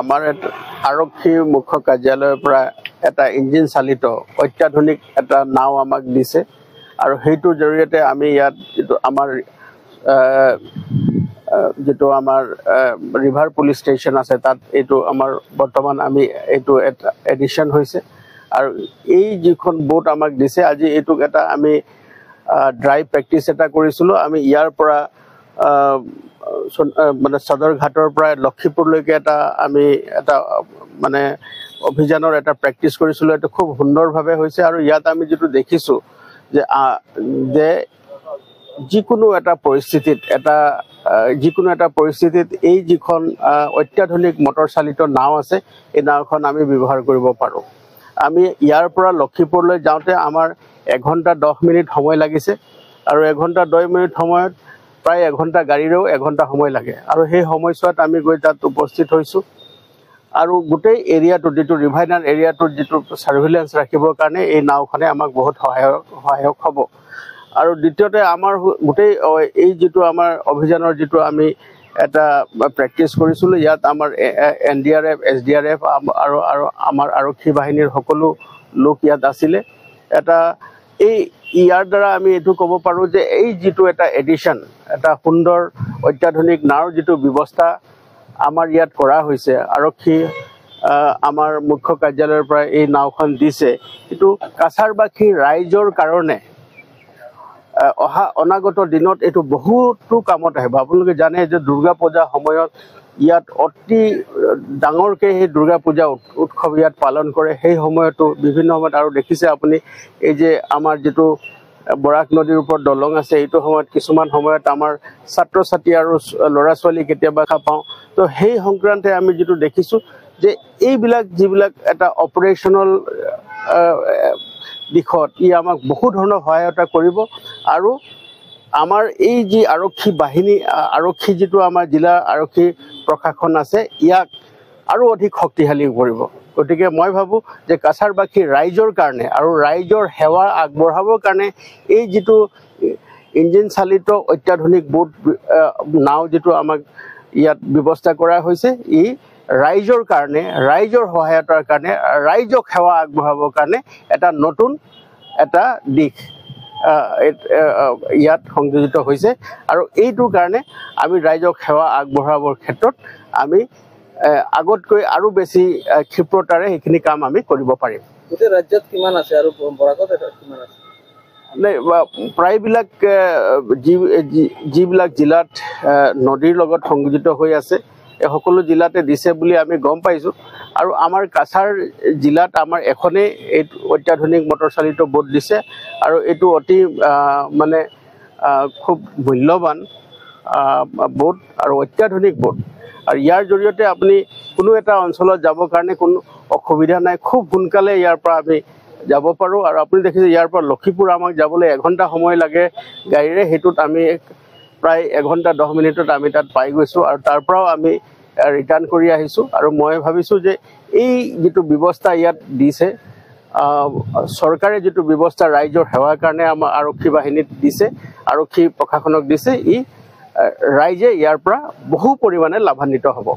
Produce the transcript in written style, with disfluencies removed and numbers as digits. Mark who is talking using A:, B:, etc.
A: আমাৰ আৰক্ষী মুখ্য কাৰ্যালয়ৰ পৰা এটা ইঞ্জিন চালিত অত্যাধুনিক এটা নাও আমাক দিছে আৰু সেইটোৰ জৰিয়তে আমি ইয়াত যিটো আমাৰ ৰিভাৰ পুলিচ ষ্টেচন আছে তাত এইটো আমাৰ বৰ্তমান আমি এইটো এটা এডিশ্যন হৈছে আৰু এই যিখন বোট আমাক দিছে আজি এইটোক এটা আমি ড্ৰাই প্ৰেক্টিচ এটা কৰিছিলোঁ আমি ইয়াৰ পৰা মানে সদৰঘাটৰ পৰা লক্ষীপুৰলৈকে আমি এটা মানে অভিযানৰ এটা প্ৰেক্টিচ কৰিছিলোঁ এইটো খুব সুন্দৰভাৱে হৈছে আৰু ইয়াত আমি যিটো দেখিছোঁ যে যিকোনো এটা পৰিস্থিতিত এই যিখন অত্যাধুনিক মটৰ চালিত নাও আছে এই নাওখন আমি ব্যৱহাৰ কৰিব পাৰোঁ আমি ইয়াৰ পৰা লক্ষীপুৰলৈ যাওঁতে আমাৰ 1 ঘণ্টা 10 মিনিট সময় লাগিছে আৰু 1 ঘণ্টা 10 মিনিট সময়ত প্ৰায় 1 ঘণ্টা গাড়ীৰেও 1 ঘণ্টা সময় লাগে আৰু সেই সময়ছোৱাত আমি গৈ তাত উপস্থিত হৈছোঁ আৰু গোটেই এৰিয়াটোত যিটো ৰিভাইনাৰ এৰিয়াটোত যিটো ছাৰ্ভিলেঞ্চ ৰাখিবৰ কাৰণে এই নাওখনে আমাক বহুত সহায়ক হ'ব আৰু দ্বিতীয়তে আমাৰ গোটেই এই যিটো আমাৰ অভিযানৰ যিটো আমি এটা প্ৰেক্টিচ কৰিছিলোঁ ইয়াত আমাৰ NDRF SDRF আৰু আমাৰ আৰক্ষী বাহিনীৰ সকলো লোক ইয়াত আছিলে ইয়াৰ দ্বাৰা আমি এইটো ক'ব পাৰোঁ যে এই যিটো এটা এডিশ্যন এটা সুন্দৰ অত্যাধুনিক নাওৰ যিটো ব্যৱস্থা আমাৰ ইয়াত কৰা হৈছে আৰক্ষী আমাৰ মুখ্য কাৰ্যালয়ৰ পৰা এই নাওখন দিছে এইটো কাছাৰবাসী ৰাইজৰ কাৰণে অনাগত দিনত এইটো বহুতো কামত আহিব আপোনালোকে জানে যে দুৰ্গা পূজাৰ সময়ত ইয়াত অতি ডাঙৰকৈ সেই দুৰ্গা পূজা উৎসৱ ইয়াত পালন কৰে সেই সময়তো বিভিন্ন সময়ত আৰু দেখিছে আপুনি এই যে আমাৰ যিটো বৰাক নদীৰ ওপৰত দলং আছে এইটো সময়ত কিছুমান সময়ত আমাৰ ছাত্ৰ ছাত্ৰী আৰু ল'ৰা ছোৱালী কেতিয়াবা পাওঁ তো সেই সংক্ৰান্তে আমি যিটো দেখিছোঁ যে এইবিলাক যিবিলাক এটা অপাৰেশ্যনেল দিশত আমাক বহু ধৰণৰ সহায়তা কৰিব আৰু আমাৰ এই যি আৰক্ষী যিটো আমাৰ জিলা আৰক্ষী প্ৰশাসন আছে ইয়াক আৰু অধিক শক্তিশালী কৰিব গতিকে মই ভাবোঁ যে কাছাৰবাসী ৰাইজৰ কাৰণে আৰু ৰাইজৰ সেৱা আগবঢ়াবৰ কাৰণে এই যিটো ইঞ্জিন চালিত অত্যাধুনিক বোট নাও যিটো আমাক ইয়াত ব্যৱস্থা কৰা হৈছে ৰাইজৰ কাৰণে ৰাইজৰ সহায়তাৰ কাৰণে ৰাইজক সেৱা আগবঢ়াবৰ কাৰণে এটা নতুন এটা দিশ ইয়াত সংযোজিত হৈছে আৰু এইটোৰ কাৰণে আমি ৰাইজক সেৱা আগবঢ়াবৰ ক্ষেত্ৰত আমি আগতকৈ আৰু বেছি ক্ষিপ্ৰতাৰে সেইখিনি কাম আমি কৰিব পাৰিম
B: গোটেই ৰাজ্যত কিমান আছে আৰু বৰাকত কিমান আছে
A: প্ৰায়বিলাক যিবিলাক জিলাত নদীৰ লগত সংযোজিত হৈ আছে এই সকলো জিলাতে দিছে বুলি আমি গম পাইছোঁ আৰু আমাৰ কাছাৰ জিলাত আমাৰ এখনেই এই অত্যাধুনিক মটৰ চালিত বোট দিছে আৰু এইটো অতি মানে খুব মূল্যৱান বোট আৰু অত্যাধুনিক বোট আৰু ইয়াৰ জৰিয়তে আপুনি কোনো এটা অঞ্চলত যাবৰ কাৰণে কোনো অসুবিধা নাই খুব সোনকালে ইয়াৰ পৰা আমি যাব পাৰোঁ আৰু আপুনি দেখিছে ইয়াৰ পৰা লক্ষীপুৰ আমাক যাবলৈ 1 ঘণ্টা সময় লাগে গাড়ীৰে সেইটোত আমি প্ৰায় 1 ঘণ্টা 10 মিনিটত আমি তাত পাই গৈছোঁ আৰু তাৰ পৰাও আমি ৰিটাৰ্ণ কৰি আহিছোঁ আৰু মই ভাবিছোঁ যে এই যিটো ব্যৱস্থা ইয়াত দিছে চৰকাৰে যিটো ব্যৱস্থা ৰাইজৰ সেৱাৰ কাৰণে আমাৰ আৰক্ষী বাহিনীত দিছে আৰক্ষী প্ৰশাসনক দিছে ৰাইজে ইয়াৰ পৰা বহু পৰিমাণে লাভান্বিত হ'ব